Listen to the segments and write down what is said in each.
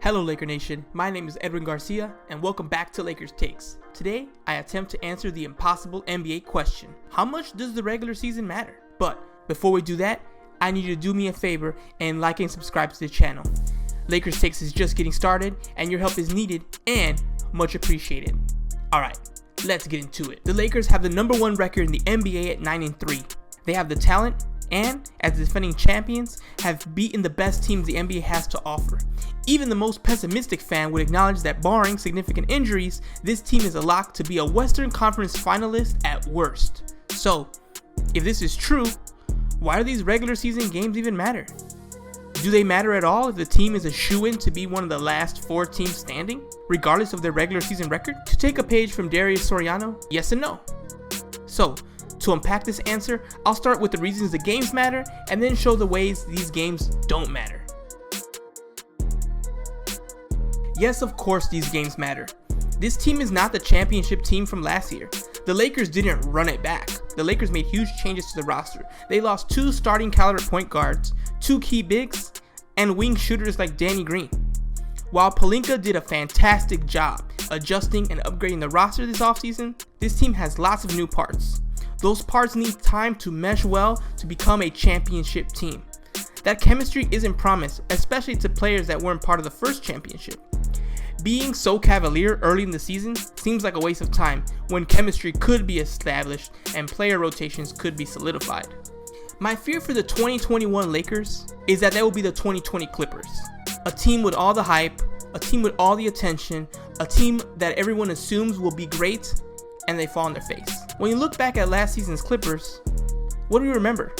Hello Laker Nation, my name is Edwin Garcia and welcome back to Lakers Takes. Today, I attempt to answer the impossible NBA question. How much does the regular season matter? But before we do that, I need you to do me a favor and like and subscribe to the channel. Lakers Takes is just getting started and your help is needed and much appreciated. Alright, let's get into it. The Lakers have the number one record in the NBA at 9-3. They have the talent and, as defending champions, have beaten the best teams the NBA has to offer. Even the most pessimistic fan would acknowledge that barring significant injuries, this team is a lock to be a Western Conference finalist at worst. So, if this is true, why do these regular season games even matter? Do they matter at all if the team is a shoo-in to be one of the last four teams standing, regardless of their regular season record? To take a page from Darius Soriano, yes and no. So, to unpack this answer, I'll start with the reasons the games matter and then show the ways these games don't matter. Yes, of course these games matter. This team is not the championship team from last year. The Lakers didn't run it back. The Lakers made huge changes to the roster. They lost two starting caliber point guards, two key bigs, and wing shooters like Danny Green. While Pelinka did a fantastic job adjusting and upgrading the roster this offseason, this team has lots of new parts. Those parts need time to mesh well to become a championship team. That chemistry isn't promised, especially to players that weren't part of the first championship. Being so cavalier early in the season seems like a waste of time when chemistry could be established and player rotations could be solidified. My fear for the 2021 Lakers is that they will be the 2020 Clippers. A team with all the hype, a team with all the attention, a team that everyone assumes will be great, and they fall on their face. When you look back at last season's Clippers, what do we remember?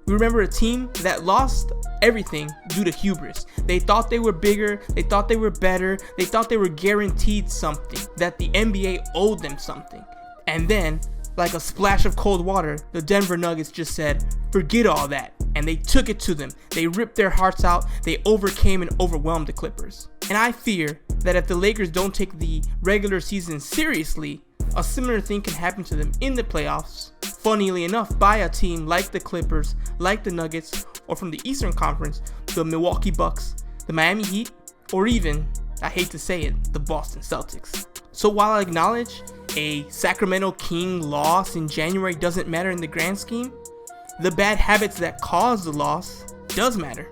We remember a team that lost everything due to hubris. They thought they were bigger, they thought they were better, they thought they were guaranteed something, that the NBA owed them something. And then, like a splash of cold water, the Denver Nuggets just said, forget all that. And they took it to them. They ripped their hearts out, they overcame and overwhelmed the Clippers. And I fear that if the Lakers don't take the regular season seriously, a similar thing can happen to them in the playoffs, funnily enough by a team like the Clippers, like the Nuggets, or from the Eastern Conference, the Milwaukee Bucks, the Miami Heat, or even, I hate to say it, the Boston Celtics. So while I acknowledge a Sacramento King loss in January doesn't matter in the grand scheme, the bad habits that caused the loss does matter.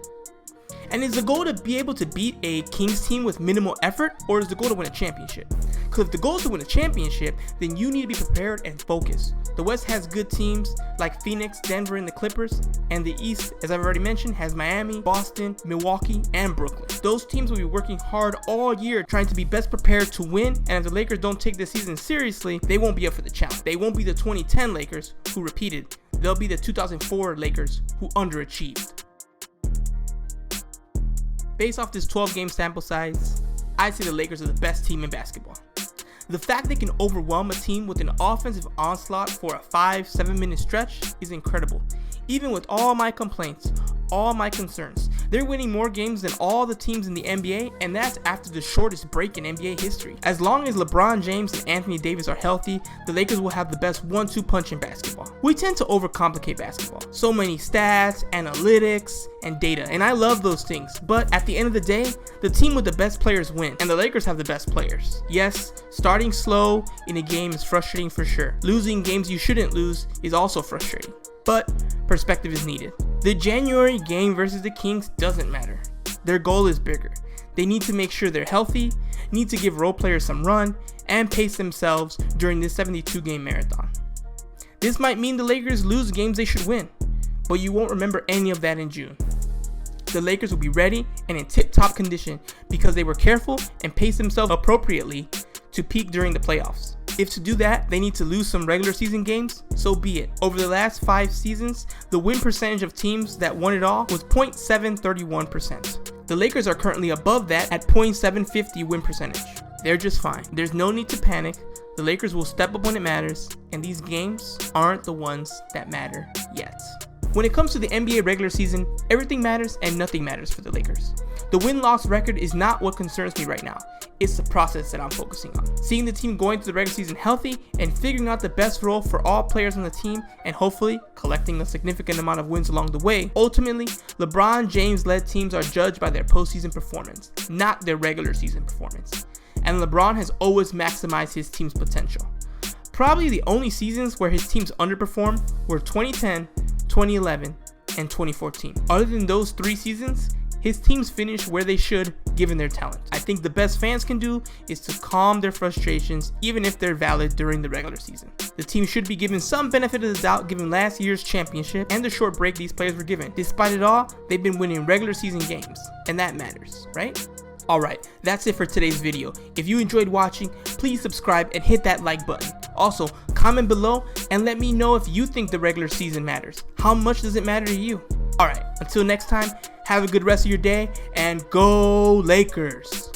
And is the goal to be able to beat a Kings team with minimal effort, or is the goal to win a championship? Because if the goal is to win a championship, then you need to be prepared and focused. The West has good teams like Phoenix, Denver, and the Clippers, and the East, as I've already mentioned, has Miami, Boston, Milwaukee, and Brooklyn. Those teams will be working hard all year trying to be best prepared to win, and if the Lakers don't take this season seriously, they won't be up for the challenge. They won't be the 2010 Lakers who repeated. They'll be the 2004 Lakers who underachieved. Based off this 12-game sample size, I'd say the Lakers are the best team in basketball. The fact they can overwhelm a team with an offensive onslaught for a 5-7 minute stretch is incredible. Even with all my complaints, all my concerns, they're winning more games than all the teams in the NBA, and that's after the shortest break in NBA history. As long as LeBron James and Anthony Davis are healthy, the Lakers will have the best 1-2 punch in basketball. We tend to overcomplicate basketball. So many stats, analytics, and data, and I love those things, but at the end of the day, the team with the best players win, and the Lakers have the best players. Yes, starting slow in a game is frustrating for sure. Losing games you shouldn't lose is also frustrating, but perspective is needed. The January game versus the Kings doesn't matter. Their goal is bigger. They need to make sure they're healthy, need to give role players some run, and pace themselves during this 72-game marathon. This might mean the Lakers lose games they should win, but you won't remember any of that in June. The Lakers will be ready and in tip-top condition because they were careful and paced themselves appropriately to peak during the playoffs. If to do that, they need to lose some regular season games, so be it. Over the last 5 seasons, the win percentage of teams that won it all was .731%. The Lakers are currently above that at .750 win percentage. They're just fine. There's no need to panic. The Lakers will step up when it matters, and these games aren't the ones that matter yet. When it comes to the NBA regular season, everything matters and nothing matters for the Lakers. The win-loss record is not what concerns me right now. It's the process that I'm focusing on. Seeing the team going through the regular season healthy and figuring out the best role for all players on the team and hopefully collecting a significant amount of wins along the way. Ultimately, LeBron James-led teams are judged by their postseason performance, not their regular season performance. And LeBron has always maximized his team's potential. Probably the only seasons where his teams underperformed were 2010, 2011, and 2014. Other than those 3 seasons, his teams finished where they should given their talent. I think the best fans can do is to calm their frustrations even if they're valid during the regular season. The team should be given some benefit of the doubt given last year's championship and the short break these players were given. Despite it all, they've been winning regular season games, and that matters, right? Alright, that's it for today's video. If you enjoyed watching, please subscribe and hit that like button. Also, comment below and let me know if you think the regular season matters. How much does it matter to you? Alright, until next time, have a good rest of your day and go Lakers!